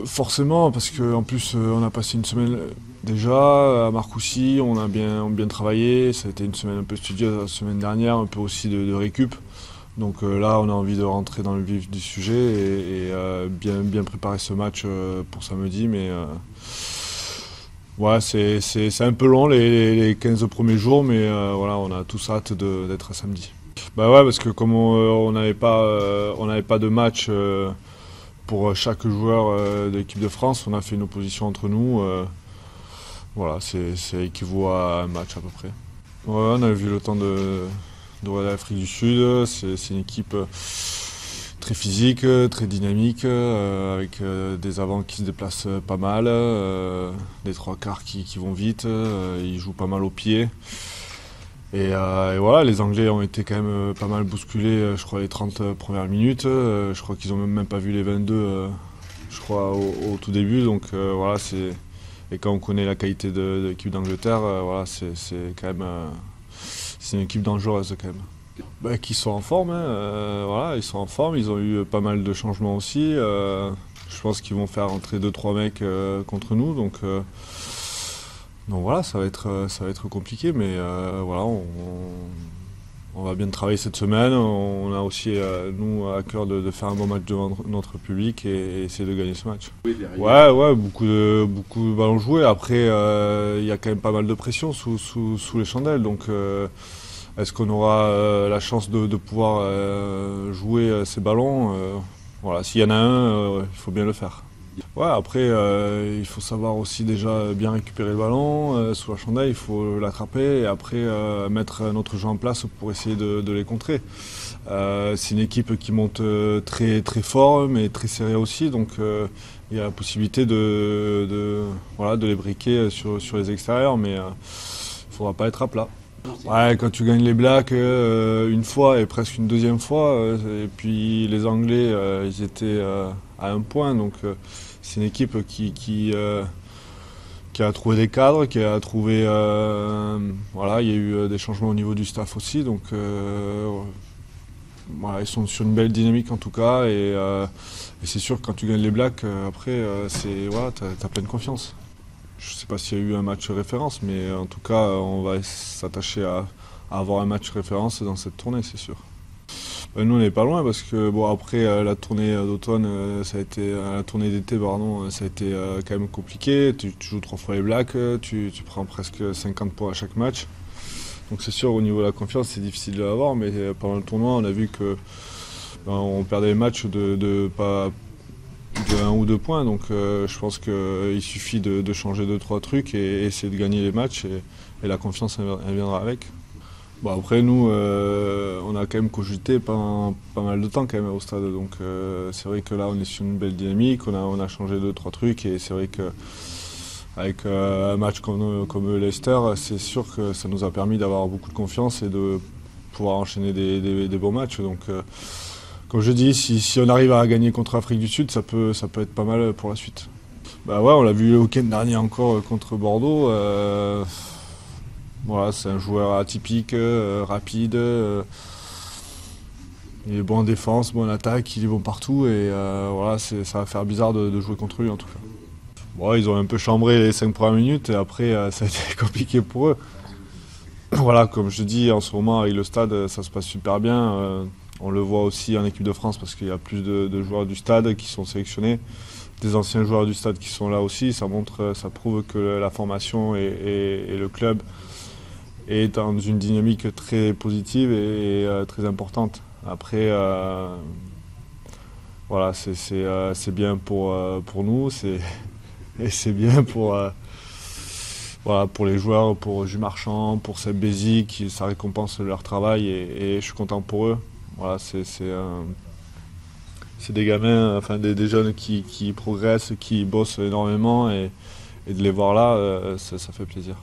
Forcément, parce qu'en plus on a passé une semaine déjà à Marcoussis, on a bien travaillé, ça a été une semaine un peu studieuse la semaine dernière, un peu aussi de récup. Donc là on a envie de rentrer dans le vif du sujet et bien préparer ce match pour samedi, mais ouais, c'est un peu long les 15 premiers jours, mais voilà, on a tous hâte d'être à samedi. Bah ouais, parce que comme on n'avait pas de match pour chaque joueur de l'équipe de France, on a fait une opposition entre nous. Voilà, c'est équivaut à un match à peu près. Ouais, on a vu le temps de regarder l'Afrique du Sud. C'est une équipe très physique, très dynamique, avec des avants qui se déplacent pas mal, des trois quarts qui vont vite, ils jouent pas mal au pied. Et voilà, les Anglais ont été quand même pas mal bousculés, je crois, les 30 premières minutes. Je crois qu'ils n'ont même pas vu les 22, je crois, au tout début. Donc voilà, et quand on connaît la qualité de l'équipe d'Angleterre, voilà, c'est quand même c'est une équipe dangereuse quand même. Bah, qui sont en forme, hein, voilà, ils sont en forme, ils ont eu pas mal de changements aussi. Je pense qu'ils vont faire entrer 2-3 mecs contre nous, donc voilà, ça va être compliqué, mais voilà, on va bien travailler cette semaine. On a aussi, nous, à cœur de faire un bon match devant notre public et essayer de gagner ce match. Ouais, beaucoup de ballons joués. Après, il y a quand même pas mal de pression sous les chandelles, donc est-ce qu'on aura la chance de pouvoir jouer ces ballons voilà, s'il y en a un, il faut bien le faire. Ouais, après, il faut savoir aussi déjà bien récupérer le ballon sous la chandelle, il faut l'attraper et après mettre notre jeu en place pour essayer de les contrer. C'est une équipe qui monte très fort, mais très serrée aussi, donc il y a la possibilité voilà, de les briquer sur les extérieurs, mais il ne faudra pas être à plat. Ouais, quand tu gagnes les Blacks une fois et presque une deuxième fois, et puis les Anglais, ils étaient à un point, donc c'est une équipe qui a trouvé des cadres, qui a trouvé, voilà, il y a eu des changements au niveau du staff aussi, donc voilà, ils sont sur une belle dynamique en tout cas, et c'est sûr que quand tu gagnes les Blacks, après, voilà, t'as pleine confiance. Je ne sais pas s'il y a eu un match référence, mais en tout cas, on va s'attacher à avoir un match référence dans cette tournée, c'est sûr. Nous, on n'est pas loin parce que bon, après la tournée d'automne, ça a été la tournée d'été, pardon, ça a été quand même compliqué. Tu joues 3 fois les Blacks, tu prends presque 50 points à chaque match. Donc c'est sûr, au niveau de la confiance, c'est difficile de l'avoir, mais pendant le tournoi, on a vu que on perdait les matchs de pas de 1 ou 2 points, donc je pense qu'il suffit de changer 2-3 trucs et essayer de gagner les matchs et la confiance elle viendra avec. Bon, après nous, on a quand même cogité pas mal de temps quand même au stade, donc c'est vrai que là on est sur une belle dynamique, on a changé 2-3 trucs et c'est vrai que avec un match comme Leicester, c'est sûr que ça nous a permis d'avoir beaucoup de confiance et de pouvoir enchaîner des bons matchs. Donc comme je dis, si on arrive à gagner contre l'Afrique du Sud, ça peut être pas mal pour la suite. Bah ouais, on l'a vu le week-end dernier encore contre Bordeaux. Voilà, c'est un joueur atypique, rapide. Il est bon en défense, bon en attaque, il est bon partout et voilà, ça va faire bizarre de jouer contre lui en tout cas. Bon, ils ont un peu chambré les 5 premières minutes et après ça a été compliqué pour eux. Voilà, comme je dis, en ce moment avec le stade, ça se passe super bien. On le voit aussi en équipe de France parce qu'il y a plus de joueurs du stade qui sont sélectionnés, des anciens joueurs du stade qui sont là aussi. Ça prouve que la formation et le club est dans une dynamique très positive et très importante. Après, voilà, c'est bien pour nous et c'est bien voilà, pour les joueurs, pour Jules Marchand, pour Seb Bézi, ça récompense leur travail et je suis content pour eux. Voilà, c'est des gamins, enfin des jeunes qui progressent, qui bossent énormément et de les voir là, ça fait plaisir.